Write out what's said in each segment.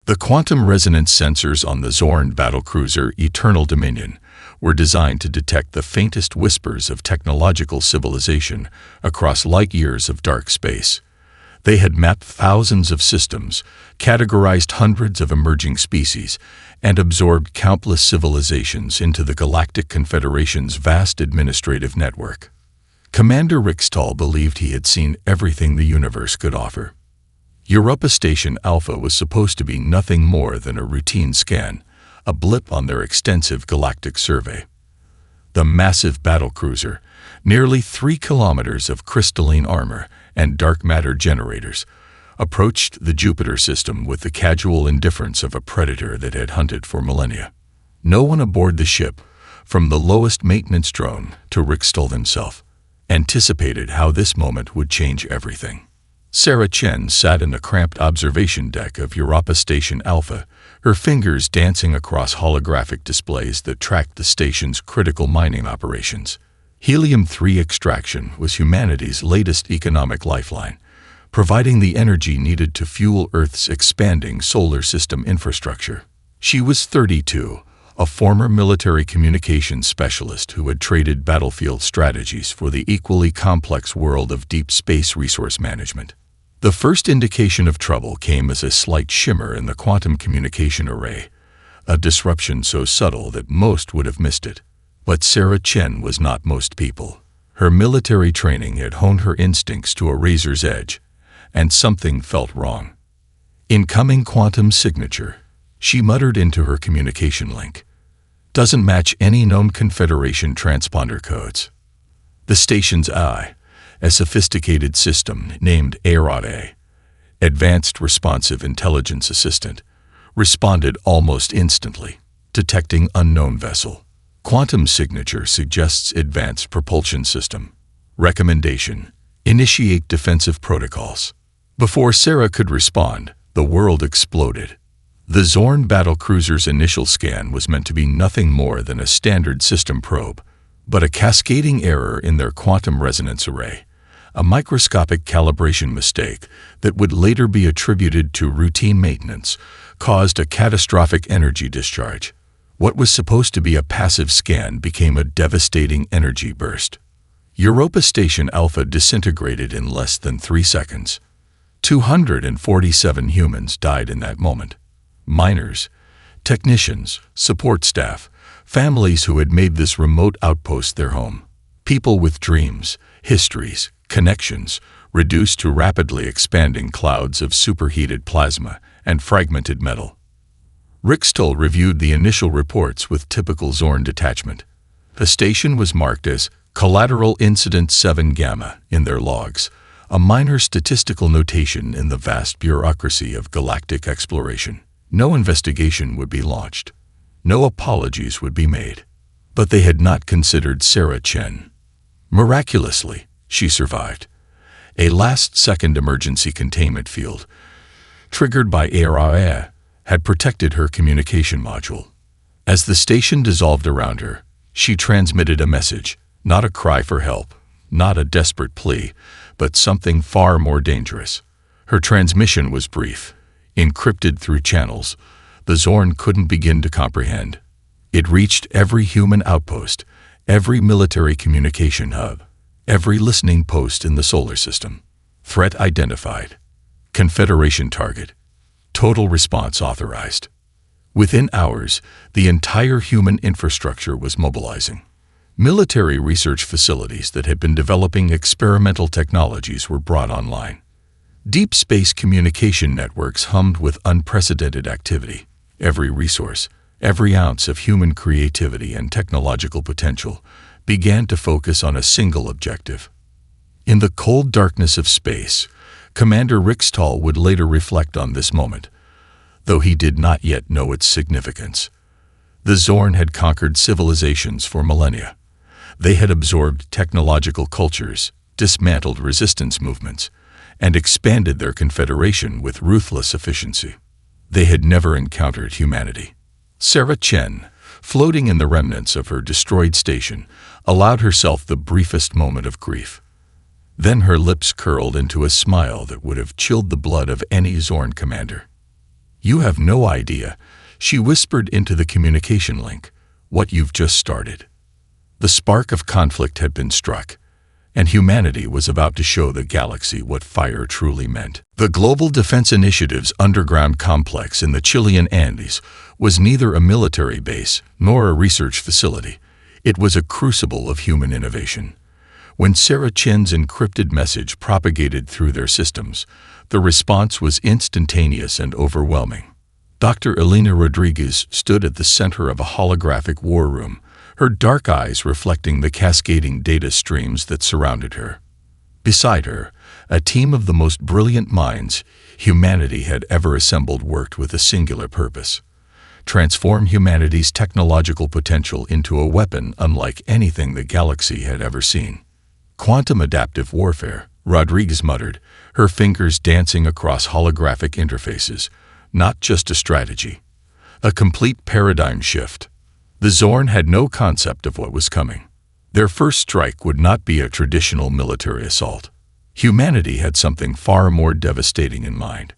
The quantum resonance sensors on the Zorn battlecruiser Eternal Dominion were designed to detect the faintest whispers of technological civilization across light years of dark space. They had mapped thousands of systems, categorized hundreds of emerging species, and absorbed countless civilizations into the Galactic Confederation's vast administrative network. Commander Rixtal believed he had seen everything the universe could offer. Europa Station Alpha was supposed to be nothing more than a routine scan, a blip on their extensive galactic survey. The massive battlecruiser, nearly 3 kilometers of crystalline armor and dark matter generators, approached the Jupiter system with the casual indifference of a predator that had hunted for millennia. No one aboard the ship, from the lowest maintenance drone to Rixtal himself, anticipated how this moment would change everything. Sarah Chen sat in the cramped observation deck of Europa Station Alpha, her fingers dancing across holographic displays that tracked the station's critical mining operations. Helium-3 extraction was humanity's latest economic lifeline, providing the energy needed to fuel Earth's expanding solar system infrastructure. She was 32, a former military communications specialist who had traded battlefield strategies for the equally complex world of deep space resource management. The first indication of trouble came as a slight shimmer in the quantum communication array, a disruption so subtle that most would have missed it. But Sarah Chen was not most people. Her military training had honed her instincts to a razor's edge, and something felt wrong. Incoming quantum signature, she muttered into her communication link. Doesn't match any known Confederation transponder codes. The station's AI, a sophisticated system named AROT-A, Advanced Responsive Intelligence Assistant, responded almost instantly, detecting unknown vessel. Quantum signature suggests advanced propulsion system. Recommendation: initiate defensive protocols. Before Sarah could respond, the world exploded. The Zorn battlecruiser's initial scan was meant to be nothing more than a standard system probe, but a cascading error in their quantum resonance array, a microscopic calibration mistake that would later be attributed to routine maintenance, caused a catastrophic energy discharge. What was supposed to be a passive scan became a devastating energy burst. Europa Station Alpha disintegrated in less than 3 seconds. 247 humans died in that moment. Miners, technicians, support staff, families who had made this remote outpost their home. People with dreams, histories, connections, reduced to rapidly expanding clouds of superheated plasma and fragmented metal. Rixtal reviewed the initial reports with typical Zorn detachment. The station was marked as Collateral Incident 7 Gamma in their logs, a minor statistical notation in the vast bureaucracy of galactic exploration. No investigation would be launched. No apologies would be made. But they had not considered Sarah Chen. Miraculously, she survived. A last-second emergency containment field, triggered by ARA, had protected her communication module. As the station dissolved around her, she transmitted a message, not a cry for help, not a desperate plea, but something far more dangerous. Her transmission was brief, encrypted through channels the Zorn couldn't begin to comprehend. It reached every human outpost, every military communication hub, every listening post in the solar system. Threat identified. Confederation target. Total response authorized. Within hours, the entire human infrastructure was mobilizing. Military research facilities that had been developing experimental technologies were brought online. Deep space communication networks hummed with unprecedented activity. Every resource, every ounce of human creativity and technological potential began to focus on a single objective. In the cold darkness of space, Commander Rixtal would later reflect on this moment, though he did not yet know its significance. The Zorn had conquered civilizations for millennia. They had absorbed technological cultures, dismantled resistance movements, and expanded their confederation with ruthless efficiency. They had never encountered humanity. Sarah Chen, floating in the remnants of her destroyed station, allowed herself the briefest moment of grief. Then her lips curled into a smile that would have chilled the blood of any Zorn commander. "You have no idea," she whispered into the communication link, "what you've just started." The spark of conflict had been struck, and humanity was about to show the galaxy what fire truly meant. The Global Defense Initiative's underground complex in the Chilean Andes was neither a military base nor a research facility. It was a crucible of human innovation. When Sarah Chen's encrypted message propagated through their systems, the response was instantaneous and overwhelming. Dr. Elena Rodriguez stood at the center of a holographic war room, her dark eyes reflecting the cascading data streams that surrounded her. Beside her, a team of the most brilliant minds humanity had ever assembled worked with a singular purpose: transform humanity's technological potential into a weapon unlike anything the galaxy had ever seen. "Quantum adaptive warfare," Rodriguez muttered, her fingers dancing across holographic interfaces. "Not just a strategy. A complete paradigm shift." The Zorn had no concept of what was coming. Their first strike would not be a traditional military assault. Humanity had something far more devastating in mind.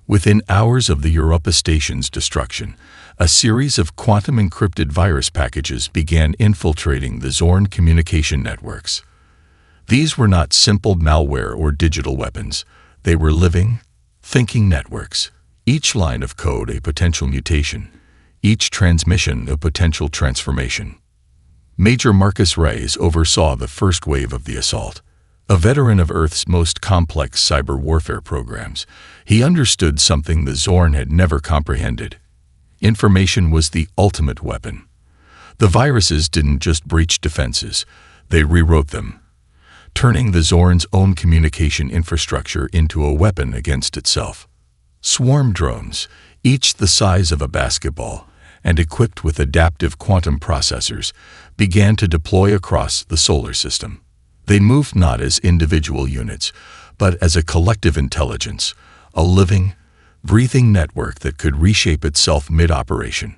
Within hours of the Europa station's destruction, a series of quantum-encrypted virus packages began infiltrating the Zorn communication networks. These were not simple malware or digital weapons. They were living, thinking networks. Each line of code a potential mutation, each transmission a potential transformation. Major Marcus Reyes oversaw the first wave of the assault. A veteran of Earth's most complex cyber warfare programs, he understood something the Zorn had never comprehended. Information was the ultimate weapon. The viruses didn't just breach defenses, they rewrote them, turning the Zorn's own communication infrastructure into a weapon against itself. Swarm drones, each the size of a basketball and equipped with adaptive quantum processors, began to deploy across the solar system. They moved not as individual units, but as a collective intelligence, a living, breathing network that could reshape itself mid-operation.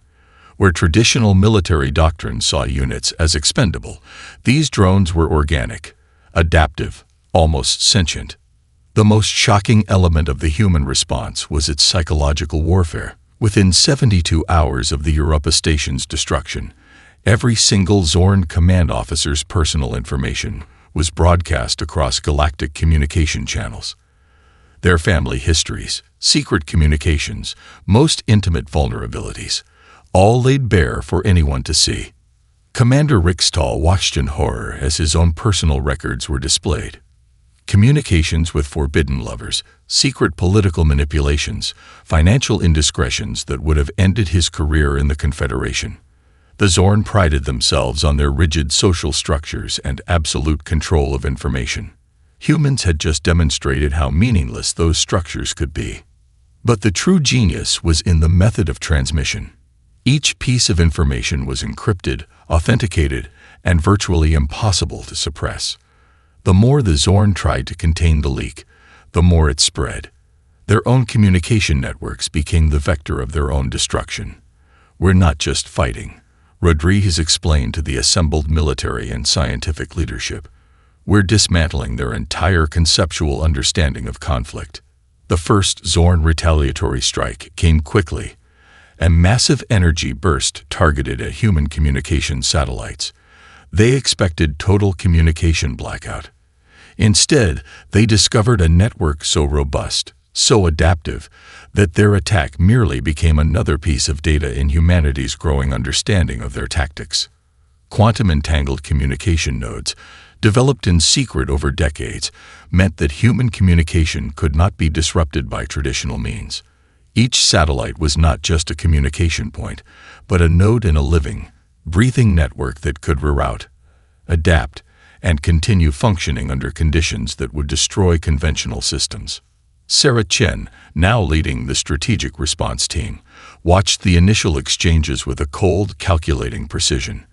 Where traditional military doctrine saw units as expendable, these drones were organic, adaptive, almost sentient. The most shocking element of the human response was its psychological warfare. Within 72 hours of the Europa station's destruction, every single Zorn command officer's personal information was broadcast across galactic communication channels. Their family histories, secret communications, most intimate vulnerabilities, all laid bare for anyone to see. Commander Rickstall watched in horror as his own personal records were displayed. Communications with forbidden lovers, secret political manipulations, financial indiscretions that would have ended his career in the Confederation. The Zorn prided themselves on their rigid social structures and absolute control of information. Humans had just demonstrated how meaningless those structures could be. But the true genius was in the method of transmission. Each piece of information was encrypted, authenticated, and virtually impossible to suppress. The more the Zorn tried to contain the leak, the more it spread. Their own communication networks became the vector of their own destruction. "We're not just fighting," Rodriguez explained to the assembled military and scientific leadership. "We're dismantling their entire conceptual understanding of conflict." The first Zorn retaliatory strike came quickly. A massive energy burst targeted at human communication satellites. They expected total communication blackout. Instead, they discovered a network so robust, so adaptive, that their attack merely became another piece of data in humanity's growing understanding of their tactics. Quantum-entangled communication nodes, developed in secret over decades, meant that human communication could not be disrupted by traditional means. Each satellite was not just a communication point, but a node in a living, breathing network that could reroute, adapt, and continue functioning under conditions that would destroy conventional systems. Sarah Chen, now leading the strategic response team, watched the initial exchanges with a cold, calculating precision.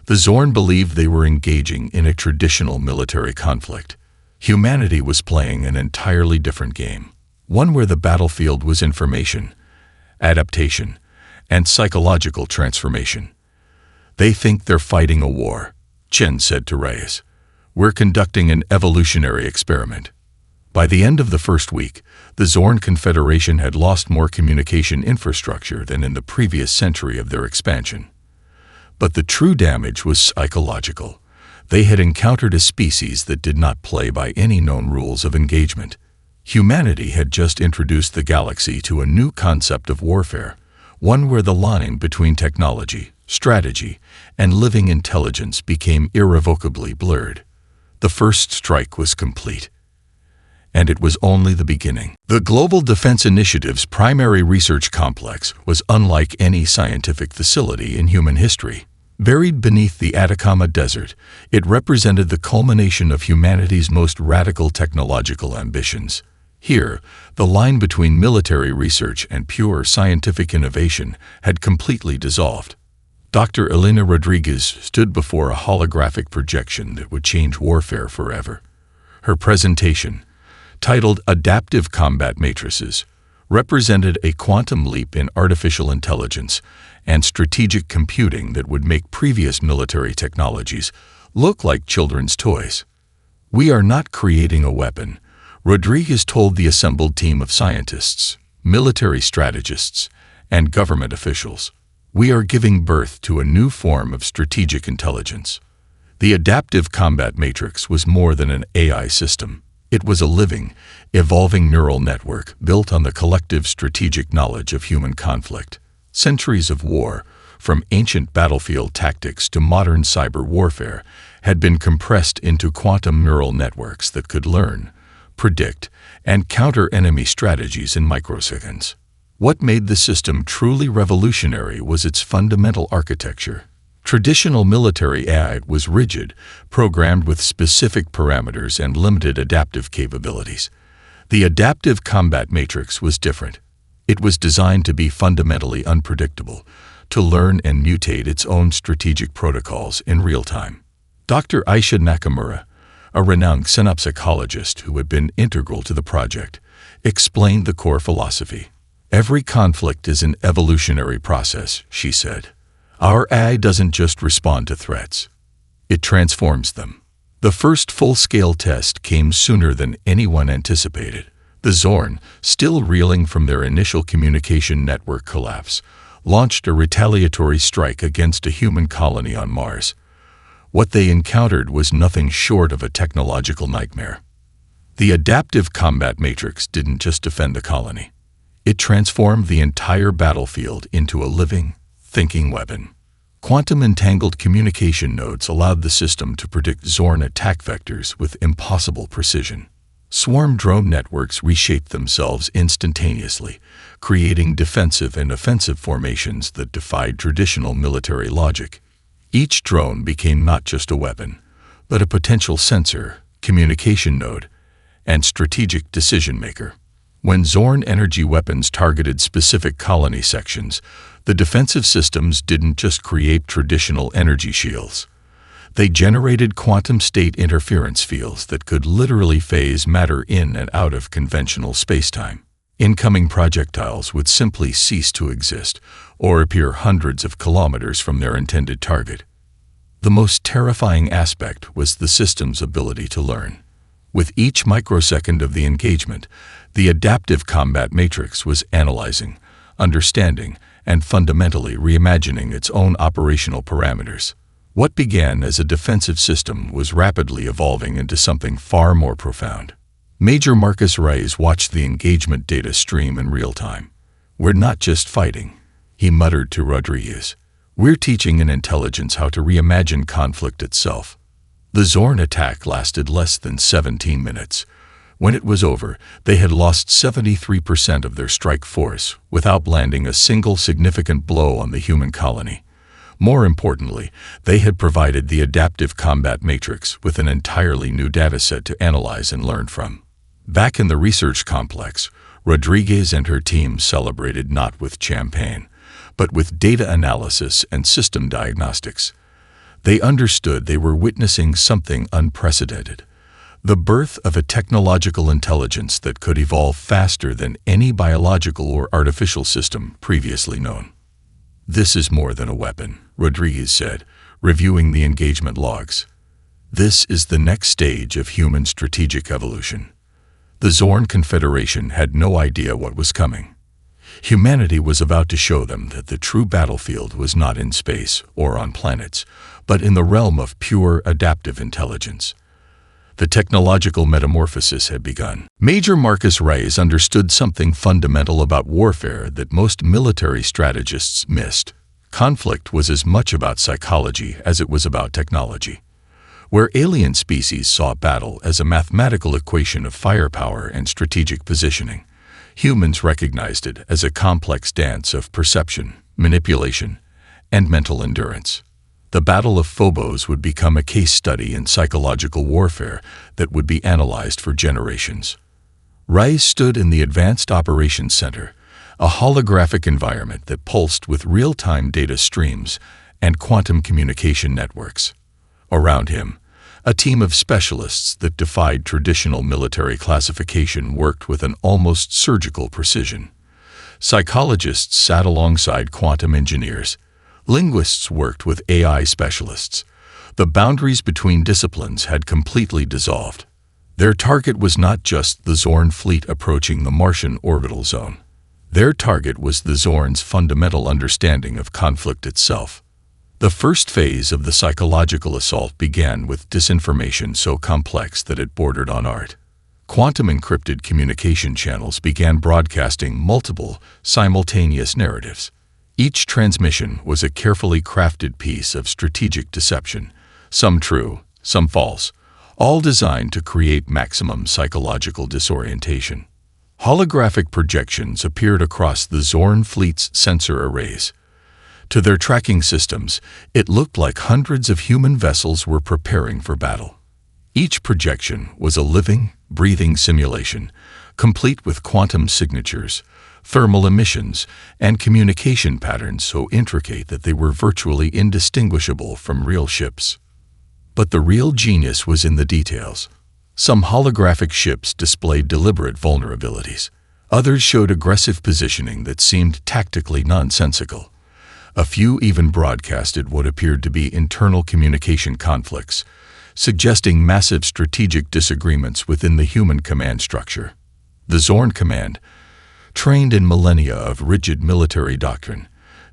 The Zorn believed they were engaging in a traditional military conflict. Humanity was playing an entirely different game, one where the battlefield was information, adaptation, and psychological transformation. "They think they're fighting a war," Chen said to Reyes. "We're conducting an evolutionary experiment." By the end of the first week, the Zorn Confederation had lost more communication infrastructure than in the previous century of their expansion. But the true damage was psychological. They had encountered a species that did not play by any known rules of engagement. Humanity had just introduced the galaxy to a new concept of warfare, one where the line between technology, strategy, and living intelligence became irrevocably blurred. The first strike was complete. And it was only the beginning. The Global Defense Initiative's primary research complex was unlike any scientific facility in human history. Buried beneath the Atacama Desert, it represented the culmination of humanity's most radical technological ambitions. Here, the line between military research and pure scientific innovation had completely dissolved. Dr. Elena Rodriguez stood before a holographic projection that would change warfare forever. Her presentation, titled Adaptive Combat Matrices, represented a quantum leap in artificial intelligence and strategic computing that would make previous military technologies look like children's toys. "We are not creating a weapon," Rodriguez told the assembled team of scientists, military strategists, and government officials. "We are giving birth to a new form of strategic intelligence." The Adaptive Combat Matrix was more than an AI system. It was a living, evolving neural network built on the collective strategic knowledge of human conflict. Centuries of war, from ancient battlefield tactics to modern cyber warfare, had been compressed into quantum neural networks that could learn, predict, and counter enemy strategies in microseconds. What made the system truly revolutionary was its fundamental architecture. Traditional military AI was rigid, programmed with specific parameters and limited adaptive capabilities. The Adaptive Combat Matrix was different. It was designed to be fundamentally unpredictable, to learn and mutate its own strategic protocols in real time. Dr. Aisha Nakamura, a renowned xenopsychologist who had been integral to the project, explained the core philosophy. "Every conflict is an evolutionary process," she said. "Our AI doesn't just respond to threats. It transforms them." The first full-scale test came sooner than anyone anticipated. The Zorn, still reeling from their initial communication network collapse, launched a retaliatory strike against a human colony on Mars. What they encountered was nothing short of a technological nightmare. The Adaptive Combat Matrix didn't just defend the colony. It transformed the entire battlefield into a living, thinking weapon. Quantum-entangled communication nodes allowed the system to predict Zorn attack vectors with impossible precision. Swarm drone networks reshaped themselves instantaneously, creating defensive and offensive formations that defied traditional military logic. Each drone became not just a weapon, but a potential sensor, communication node, and strategic decision-maker. When Zorn energy weapons targeted specific colony sections, the defensive systems didn't just create traditional energy shields. They generated quantum state interference fields that could literally phase matter in and out of conventional spacetime. Incoming projectiles would simply cease to exist or appear hundreds of kilometers from their intended target. The most terrifying aspect was the system's ability to learn. With each microsecond of the engagement, the Adaptive Combat Matrix was analyzing, understanding, and fundamentally reimagining its own operational parameters. What began as a defensive system was rapidly evolving into something far more profound. Major Marcus Reyes watched the engagement data stream in real time. "We're not just fighting," he muttered to Rodriguez. "We're teaching an intelligence how to reimagine conflict itself." The Zorn attack lasted less than 17 minutes. When it was over, they had lost 73% of their strike force without landing a single significant blow on the human colony. More importantly, they had provided the Adaptive Combat Matrix with an entirely new dataset to analyze and learn from. Back in the research complex, Rodriguez and her team celebrated not with champagne, but with data analysis and system diagnostics. They understood they were witnessing something unprecedented. The birth of a technological intelligence that could evolve faster than any biological or artificial system previously known. "This is more than a weapon," Rodriguez said, reviewing the engagement logs. "This is the next stage of human strategic evolution." The Zorn Confederation had no idea what was coming. Humanity was about to show them that the true battlefield was not in space or on planets, but in the realm of pure adaptive intelligence. The technological metamorphosis had begun. Major Marcus Reyes understood something fundamental about warfare that most military strategists missed. Conflict was as much about psychology as it was about technology. Where alien species saw battle as a mathematical equation of firepower and strategic positioning, humans recognized it as a complex dance of perception, manipulation, and mental endurance. The Battle of Phobos would become a case study in psychological warfare that would be analyzed for generations. Reyes stood in the Advanced Operations Center, a holographic environment that pulsed with real-time data streams and quantum communication networks. Around him, a team of specialists that defied traditional military classification worked with an almost surgical precision. Psychologists sat alongside quantum engineers. Linguists worked with AI specialists. The boundaries between disciplines had completely dissolved. Their target was not just the Zorn fleet approaching the Martian orbital zone. Their target was the Zorn's fundamental understanding of conflict itself. The first phase of the psychological assault began with disinformation so complex that it bordered on art. Quantum encrypted communication channels began broadcasting multiple, simultaneous narratives. Each transmission was a carefully crafted piece of strategic deception, some true, some false, all designed to create maximum psychological disorientation. Holographic projections appeared across the Zorn fleet's sensor arrays. To their tracking systems, it looked like hundreds of human vessels were preparing for battle. Each projection was a living, breathing simulation, complete with quantum signatures, thermal emissions, and communication patterns so intricate that they were virtually indistinguishable from real ships. But the real genius was in the details. Some holographic ships displayed deliberate vulnerabilities. Others showed aggressive positioning that seemed tactically nonsensical. A few even broadcasted what appeared to be internal communication conflicts, suggesting massive strategic disagreements within the human command structure. The Zorn Command, trained in millennia of rigid military doctrine,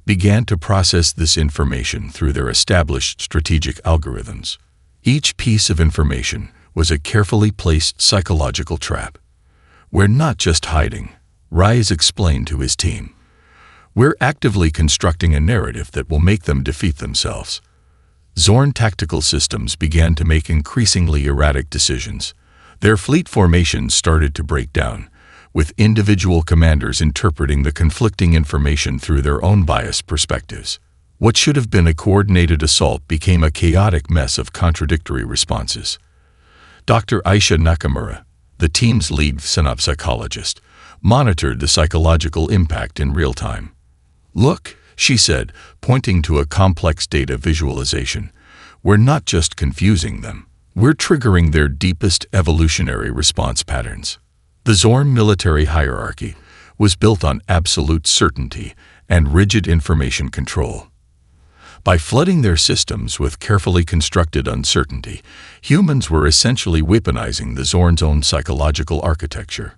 began to process this information through their established strategic algorithms. Each piece of information was a carefully placed psychological trap. We're not just hiding, Reyes explained to his team. We're actively constructing a narrative that will make them defeat themselves. Zorn tactical systems began to make increasingly erratic decisions. Their fleet formations started to break down, with individual commanders interpreting the conflicting information through their own biased perspectives. What should have been a coordinated assault became a chaotic mess of contradictory responses. Dr. Aisha Nakamura, the team's lead psychologist, monitored the psychological impact in real time. "Look," she said, pointing to a complex data visualization, "we're not just confusing them. We're triggering their deepest evolutionary response patterns." The Zorn military hierarchy was built on absolute certainty and rigid information control. By flooding their systems with carefully constructed uncertainty, humans were essentially weaponizing the Zorn's own psychological architecture.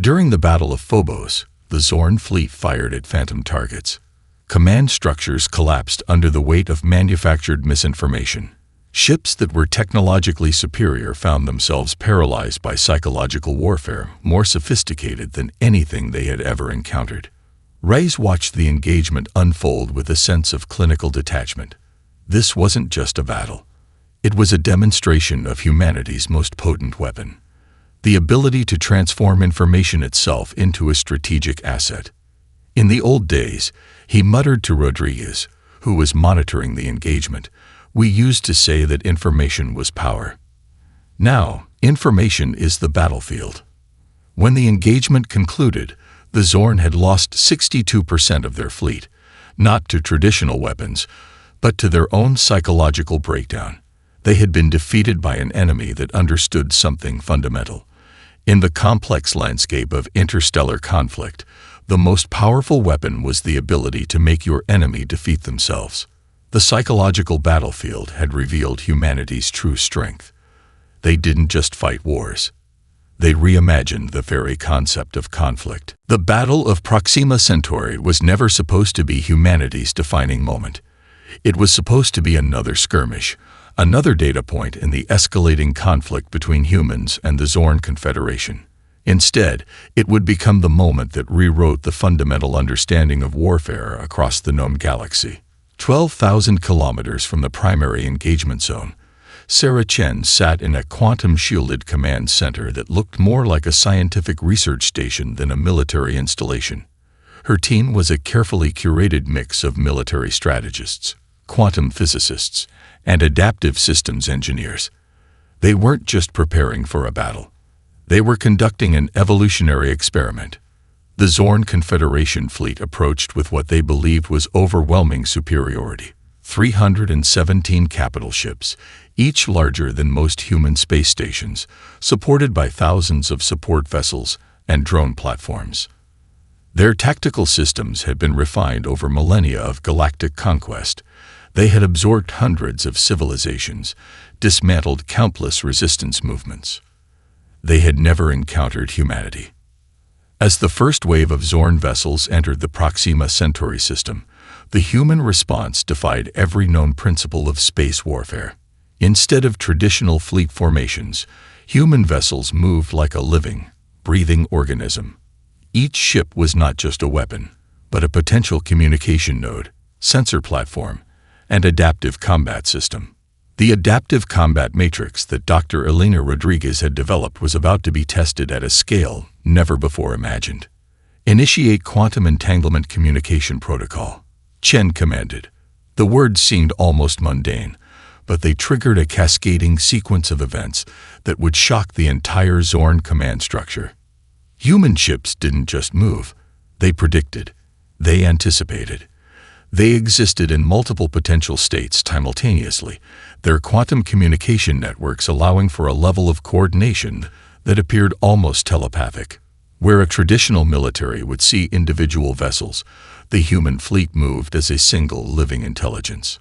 During the Battle of Phobos, the Zorn fleet fired at phantom targets. Command structures collapsed under the weight of manufactured misinformation. Ships that were technologically superior found themselves paralyzed by psychological warfare more sophisticated than anything they had ever encountered. Reyes watched the engagement unfold with a sense of clinical detachment. This wasn't just a battle. It was a demonstration of humanity's most potent weapon, the ability to transform information itself into a strategic asset. In the old days, he muttered to Rodriguez, who was monitoring the engagement, "We used to say that information was power. Now, information is the battlefield." When the engagement concluded, the Zorn had lost 62% of their fleet, not to traditional weapons, but to their own psychological breakdown. They had been defeated by an enemy that understood something fundamental. In the complex landscape of interstellar conflict, the most powerful weapon was the ability to make your enemy defeat themselves. The psychological battlefield had revealed humanity's true strength. They didn't just fight wars. They reimagined the very concept of conflict. The Battle of Proxima Centauri was never supposed to be humanity's defining moment. It was supposed to be another skirmish, another data point in the escalating conflict between humans and the Zorn Confederation. Instead, it would become the moment that rewrote the fundamental understanding of warfare across the known galaxy. 12,000 kilometers from the primary engagement zone, Sarah Chen sat in a quantum-shielded command center that looked more like a scientific research station than a military installation. Her team was a carefully curated mix of military strategists, quantum physicists, and adaptive systems engineers. They weren't just preparing for a battle. They were conducting an evolutionary experiment. The Zorn Confederation fleet approached with what they believed was overwhelming superiority. 317 capital ships, each larger than most human space stations, supported by thousands of support vessels and drone platforms. Their tactical systems had been refined over millennia of galactic conquest. They had absorbed hundreds of civilizations, dismantled countless resistance movements. They had never encountered humanity. As the first wave of Zorn vessels entered the Proxima Centauri system, the human response defied every known principle of space warfare. Instead of traditional fleet formations, human vessels moved like a living, breathing organism. Each ship was not just a weapon, but a potential communication node, sensor platform, and adaptive combat system. The adaptive combat matrix that Dr. Elena Rodriguez had developed was about to be tested at a scale never before imagined. Initiate quantum entanglement communication protocol, Chen commanded. The words seemed almost mundane, but they triggered a cascading sequence of events that would shock the entire Zorn command structure. Human ships didn't just move. They predicted. They anticipated. They existed in multiple potential states simultaneously, their quantum communication networks allowing for a level of coordination that appeared almost telepathic. Where a traditional military would see individual vessels, the human fleet moved as a single living intelligence.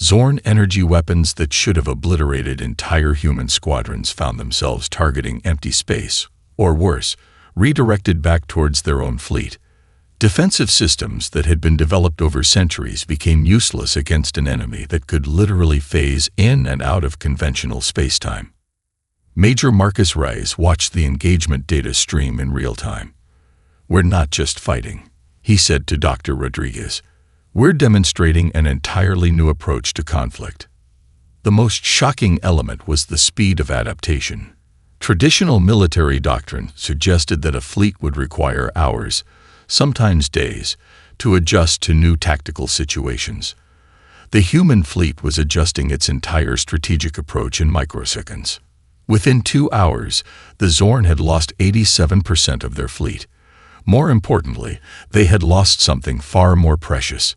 Zorn energy weapons that should have obliterated entire human squadrons found themselves targeting empty space, or worse, redirected back towards their own fleet. Defensive systems that had been developed over centuries became useless against an enemy that could literally phase in and out of conventional spacetime. Major Marcus Rice watched the engagement data stream in real time. "We're not just fighting," he said to Dr. Rodriguez. "We're demonstrating an entirely new approach to conflict." The most shocking element was the speed of adaptation. Traditional military doctrine suggested that a fleet would require hours, sometimes days, to adjust to new tactical situations. The human fleet was adjusting its entire strategic approach in microseconds. Within 2 hours, the Zorn had lost 87% of their fleet. More importantly, they had lost something far more precious: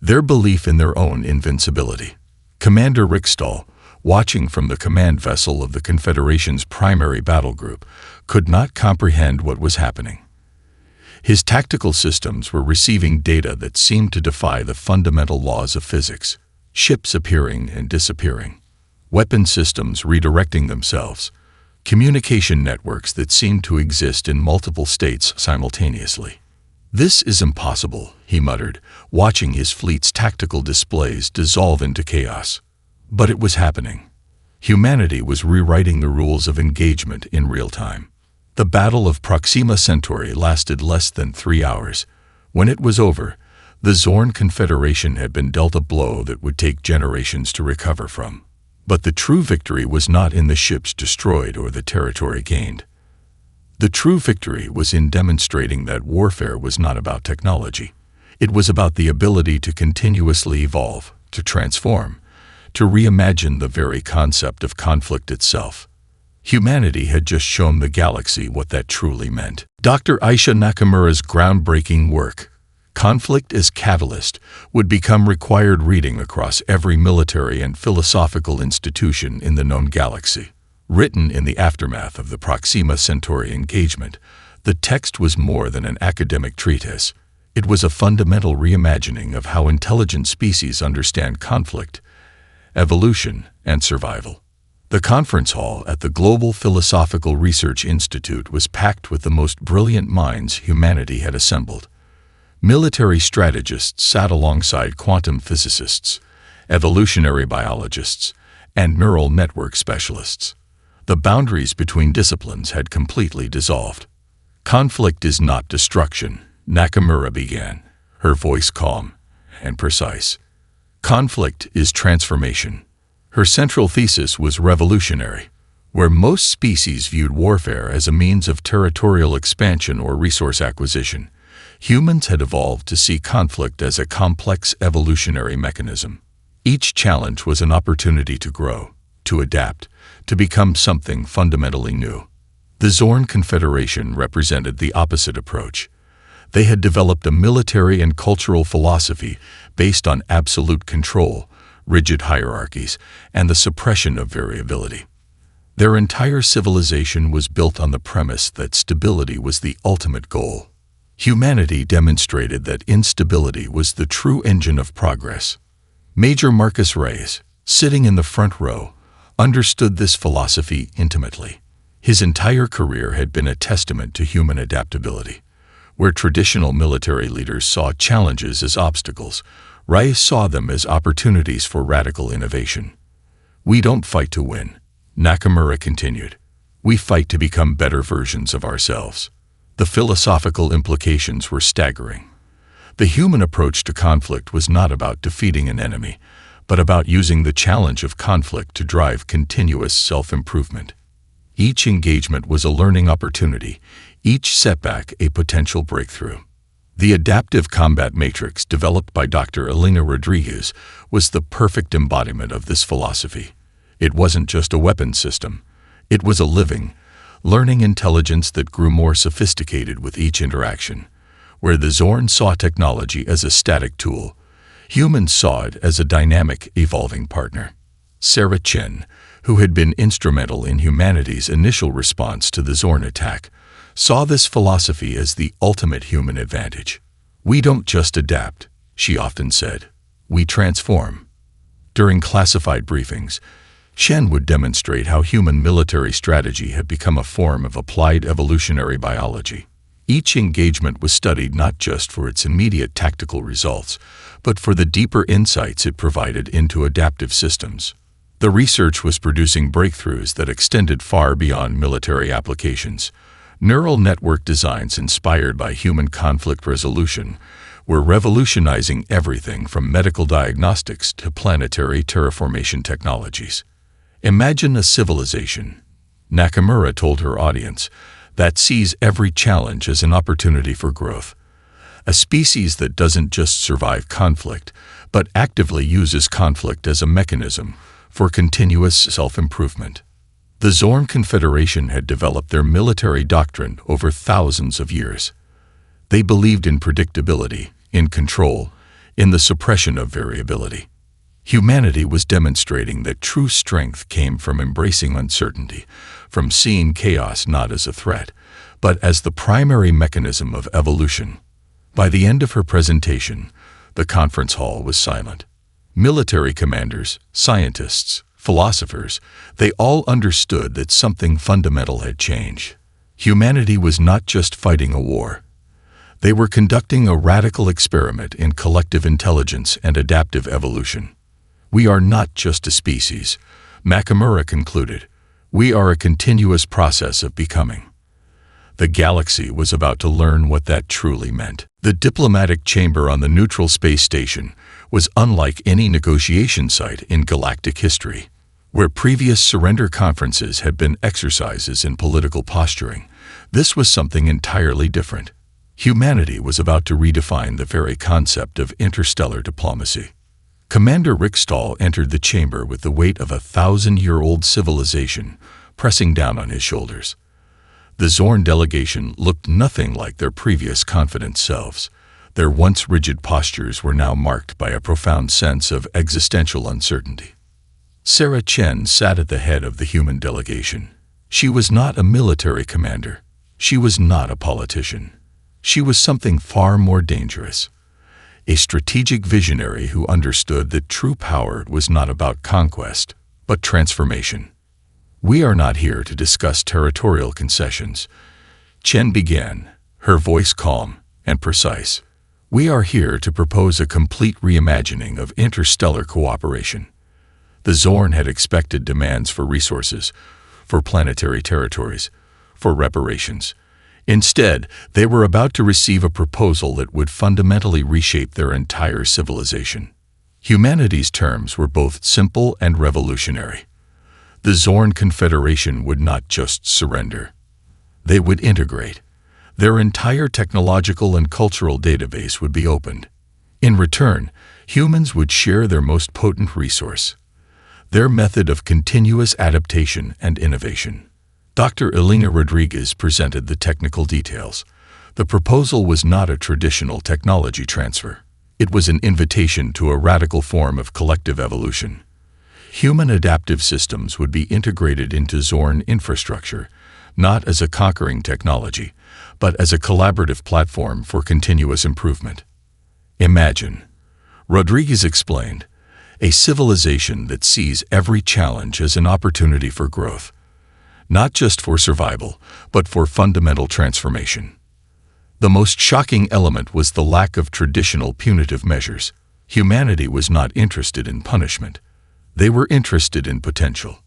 their belief in their own invincibility. Commander Rickstall, watching from the command vessel of the Confederation's primary battle group, could not comprehend what was happening. His tactical systems were receiving data that seemed to defy the fundamental laws of physics: ships appearing and disappearing, weapon systems redirecting themselves, communication networks that seemed to exist in multiple states simultaneously. "This is impossible," he muttered, watching his fleet's tactical displays dissolve into chaos. But it was happening. Humanity was rewriting the rules of engagement in real time. The Battle of Proxima Centauri lasted less than 3 hours. When it was over, the Zorn Confederation had been dealt a blow that would take generations to recover from. But the true victory was not in the ships destroyed or the territory gained. The true victory was in demonstrating that warfare was not about technology. It was about the ability to continuously evolve, to transform, to reimagine the very concept of conflict itself. Humanity had just shown the galaxy what that truly meant. Dr. Aisha Nakamura's groundbreaking work, Conflict as Catalyst, would become required reading across every military and philosophical institution in the known galaxy. Written in the aftermath of the Proxima Centauri engagement, the text was more than an academic treatise. It was a fundamental reimagining of how intelligent species understand conflict, evolution, and survival. The conference hall at the Global Philosophical Research Institute was packed with the most brilliant minds humanity had assembled. Military strategists sat alongside quantum physicists, evolutionary biologists, and neural network specialists. The boundaries between disciplines had completely dissolved. "Conflict is not destruction," Nakamura began, her voice calm and precise. "Conflict is transformation." Her central thesis was revolutionary. Where most species viewed warfare as a means of territorial expansion or resource acquisition, humans had evolved to see conflict as a complex evolutionary mechanism. Each challenge was an opportunity to grow, to adapt, to become something fundamentally new. The Zorn Confederation represented the opposite approach. They had developed a military and cultural philosophy based on absolute control, rigid hierarchies, and the suppression of variability. Their entire civilization was built on the premise that stability was the ultimate goal. Humanity demonstrated that instability was the true engine of progress. Major Marcus Reyes, sitting in the front row, understood this philosophy intimately. His entire career had been a testament to human adaptability. Where traditional military leaders saw challenges as obstacles, Reyes saw them as opportunities for radical innovation. "We don't fight to win," Nakamura continued. "We fight to become better versions of ourselves." The philosophical implications were staggering. The human approach to conflict was not about defeating an enemy, but about using the challenge of conflict to drive continuous self-improvement. Each engagement was a learning opportunity, each setback a potential breakthrough. The adaptive combat matrix developed by Dr. Elena Rodriguez was the perfect embodiment of this philosophy. It wasn't just a weapon system. It was a living, learning intelligence that grew more sophisticated with each interaction. Where the Zorn saw technology as a static tool, humans saw it as a dynamic, evolving partner. Sarah Chen, who had been instrumental in humanity's initial response to the Zorn attack, saw this philosophy as the ultimate human advantage. "We don't just adapt," she often said. "We transform." During classified briefings, Chen would demonstrate how human military strategy had become a form of applied evolutionary biology. Each engagement was studied not just for its immediate tactical results, but for the deeper insights it provided into adaptive systems. The research was producing breakthroughs that extended far beyond military applications. Neural network designs inspired by human conflict resolution were revolutionizing everything from medical diagnostics to planetary terraformation technologies. "Imagine a civilization," Nakamura told her audience, "that sees every challenge as an opportunity for growth. A species that doesn't just survive conflict, but actively uses conflict as a mechanism for continuous self-improvement." The Zorn Confederation had developed their military doctrine over thousands of years. They believed in predictability, in control, in the suppression of variability. Humanity was demonstrating that true strength came from embracing uncertainty, from seeing chaos not as a threat, but as the primary mechanism of evolution. By the end of her presentation, the conference hall was silent. Military commanders, scientists, philosophers, they all understood that something fundamental had changed. Humanity was not just fighting a war. They were conducting a radical experiment in collective intelligence and adaptive evolution. "We are not just a species," Nakamura concluded. "We are a continuous process of becoming." The galaxy was about to learn what that truly meant. The diplomatic chamber on the neutral space station was unlike any negotiation site in galactic history. Where previous surrender conferences had been exercises in political posturing, this was something entirely different. Humanity was about to redefine the very concept of interstellar diplomacy. Commander Rickstall entered the chamber with the weight of a 1,000-year-old civilization pressing down on his shoulders. The Zorn delegation looked nothing like their previous confident selves. Their once rigid postures were now marked by a profound sense of existential uncertainty. Sarah Chen sat at the head of the human delegation. She was not a military commander. She was not a politician. She was something far more dangerous. A strategic visionary who understood that true power was not about conquest, but transformation. "We are not here to discuss territorial concessions," Chen began, her voice calm and precise. "We are here to propose a complete reimagining of interstellar cooperation." The Zorn had expected demands for resources, for planetary territories, for reparations. Instead, they were about to receive a proposal that would fundamentally reshape their entire civilization. Humanity's terms were both simple and revolutionary. The Zorn Confederation would not just surrender. They would integrate. Their entire technological and cultural database would be opened. In return, humans would share their most potent resource, their method of continuous adaptation and innovation. Dr. Elena Rodriguez presented the technical details. The proposal was not a traditional technology transfer. It was an invitation to a radical form of collective evolution. Human adaptive systems would be integrated into Zorn infrastructure, not as a conquering technology, but as a collaborative platform for continuous improvement. Imagine, Rodriguez explained, a civilization that sees every challenge as an opportunity for growth, not just for survival, but for fundamental transformation. The most shocking element was the lack of traditional punitive measures. Humanity was not interested in punishment. They were interested in potential.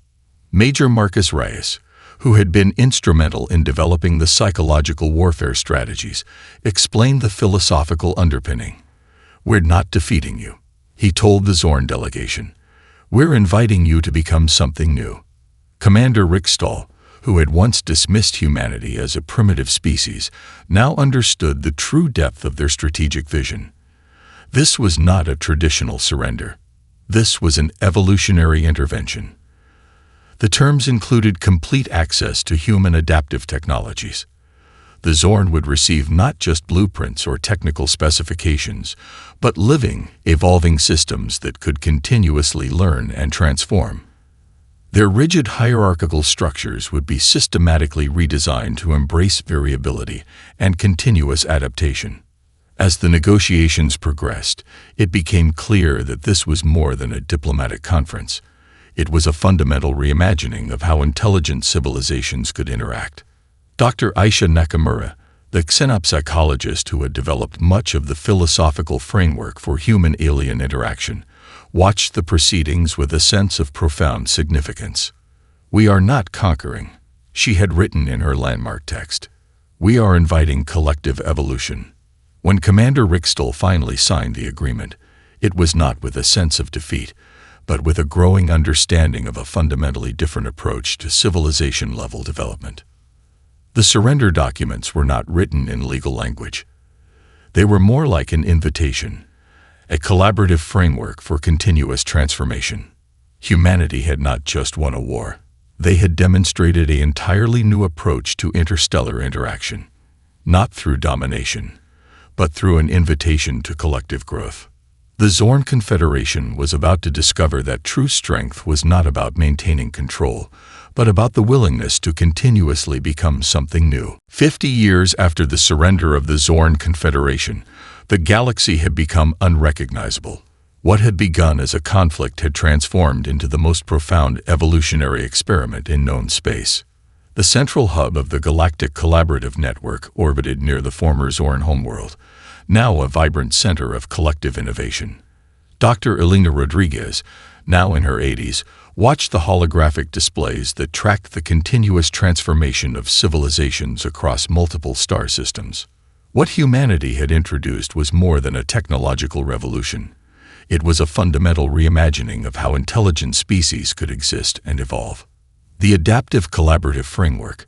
Major Marcus Reyes, who had been instrumental in developing the psychological warfare strategies, explained the philosophical underpinning. "We're not defeating you," he told the Zorn delegation. "We're inviting you to become something new." Commander Rickstall, who had once dismissed humanity as a primitive species, now understood the true depth of their strategic vision. This was not a traditional surrender. This was an evolutionary intervention. The terms included complete access to human adaptive technologies. The Zorn would receive not just blueprints or technical specifications, but living, evolving systems that could continuously learn and transform. Their rigid hierarchical structures would be systematically redesigned to embrace variability and continuous adaptation. As the negotiations progressed, it became clear that this was more than a diplomatic conference. It was a fundamental reimagining of how intelligent civilizations could interact. Dr. Aisha Nakamura, the xenopsychologist who had developed much of the philosophical framework for human-alien interaction, watched the proceedings with a sense of profound significance. "We are not conquering," she had written in her landmark text. "We are inviting collective evolution." When Commander Rickstall finally signed the agreement, it was not with a sense of defeat, but with a growing understanding of a fundamentally different approach to civilization-level development. The surrender documents were not written in legal language. They were more like an invitation, a collaborative framework for continuous transformation. Humanity had not just won a war. They had demonstrated an entirely new approach to interstellar interaction, not through domination, but through an invitation to collective growth. The Zorn Confederation was about to discover that true strength was not about maintaining control, but about the willingness to continuously become something new. 50 years after the surrender of the Zorn Confederation, the galaxy had become unrecognizable. What had begun as a conflict had transformed into the most profound evolutionary experiment in known space. The central hub of the Galactic Collaborative Network orbited near the former Zorn homeworld, now a vibrant center of collective innovation. Dr. Elena Rodriguez, now in her 80s, watched the holographic displays that tracked the continuous transformation of civilizations across multiple star systems. What humanity had introduced was more than a technological revolution. It was a fundamental reimagining of how intelligent species could exist and evolve. The adaptive collaborative framework,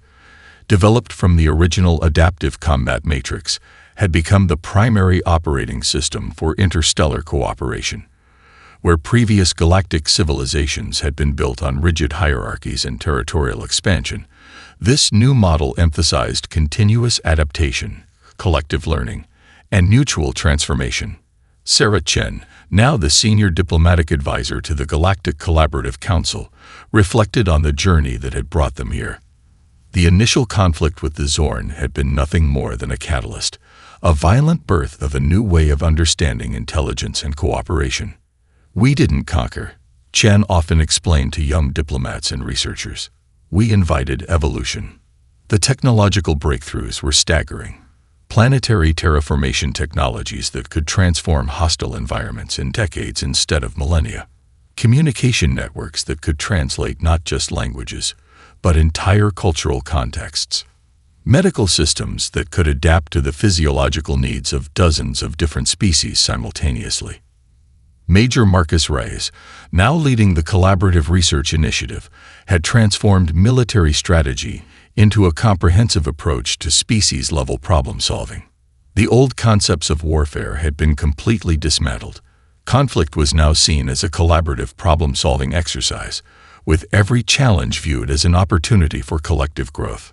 developed from the original adaptive combat matrix, had become the primary operating system for interstellar cooperation. Where previous galactic civilizations had been built on rigid hierarchies and territorial expansion, this new model emphasized continuous adaptation, collective learning, and mutual transformation. Sarah Chen, now the senior diplomatic advisor to the Galactic Collaborative Council, reflected on the journey that had brought them here. The initial conflict with the Zorn had been nothing more than a catalyst, a violent birth of a new way of understanding intelligence and cooperation. "We didn't conquer," Chen often explained to young diplomats and researchers. We invited evolution. The technological breakthroughs were staggering. Planetary terraformation technologies that could transform hostile environments in decades instead of millennia. Communication networks that could translate not just languages, but entire cultural contexts. Medical systems that could adapt to the physiological needs of dozens of different species simultaneously. Major Marcus Reyes, now leading the Collaborative Research Initiative, had transformed military strategy into a comprehensive approach to species-level problem-solving. The old concepts of warfare had been completely dismantled. Conflict was now seen as a collaborative problem-solving exercise, with every challenge viewed as an opportunity for collective growth.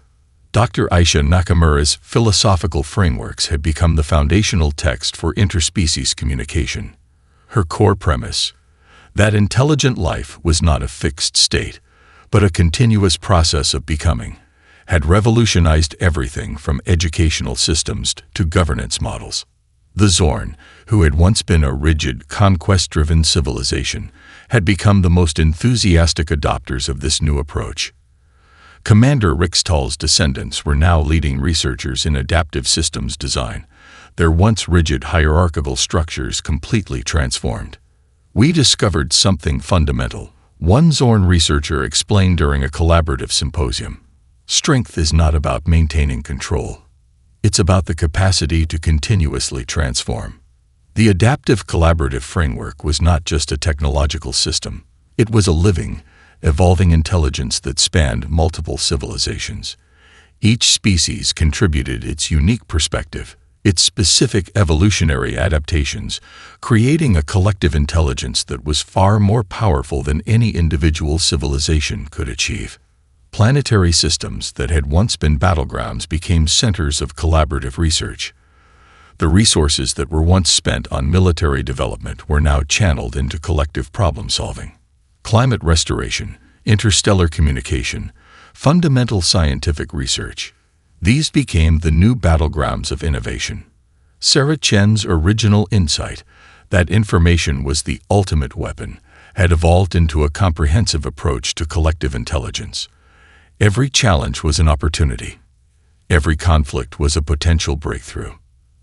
Dr. Aisha Nakamura's philosophical frameworks had become the foundational text for interspecies communication. Her core premise, that intelligent life was not a fixed state, but a continuous process of becoming, had revolutionized everything from educational systems to governance models. The Zorn, who had once been a rigid, conquest-driven civilization, had become the most enthusiastic adopters of this new approach. Commander Rixtal's descendants were now leading researchers in adaptive systems design, their once rigid hierarchical structures completely transformed. We discovered something fundamental, one Zorn researcher explained during a collaborative symposium. Strength is not about maintaining control. It's about the capacity to continuously transform. The adaptive collaborative framework was not just a technological system. It was a living, evolving intelligence that spanned multiple civilizations. Each species contributed its unique perspective, its specific evolutionary adaptations, creating a collective intelligence that was far more powerful than any individual civilization could achieve. Planetary systems that had once been battlegrounds became centers of collaborative research. The resources that were once spent on military development were now channeled into collective problem-solving. Climate restoration, interstellar communication, fundamental scientific research. These became the new battlegrounds of innovation. Sarah Chen's original insight, that information was the ultimate weapon, had evolved into a comprehensive approach to collective intelligence. Every challenge was an opportunity. Every conflict was a potential breakthrough.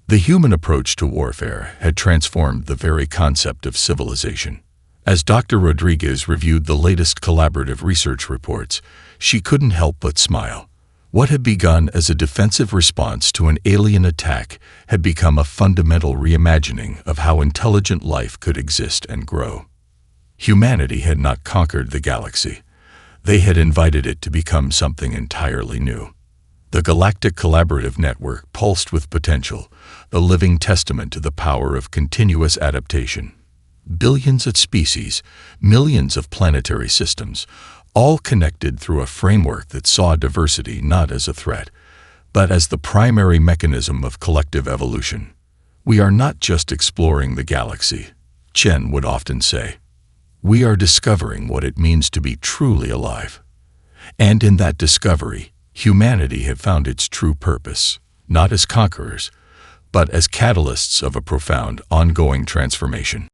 The human approach to warfare had transformed the very concept of civilization. As Dr. Rodriguez reviewed the latest collaborative research reports, she couldn't help but smile. What had begun as a defensive response to an alien attack had become a fundamental reimagining of how intelligent life could exist and grow. Humanity had not conquered the galaxy. They had invited it to become something entirely new. The Galactic Collaborative Network pulsed with potential, a living testament to the power of continuous adaptation. Billions of species, millions of planetary systems, all connected through a framework that saw diversity not as a threat, but as the primary mechanism of collective evolution. We are not just exploring the galaxy, Chen would often say. We are discovering what it means to be truly alive. And in that discovery, humanity had found its true purpose, not as conquerors, but as catalysts of a profound, ongoing transformation.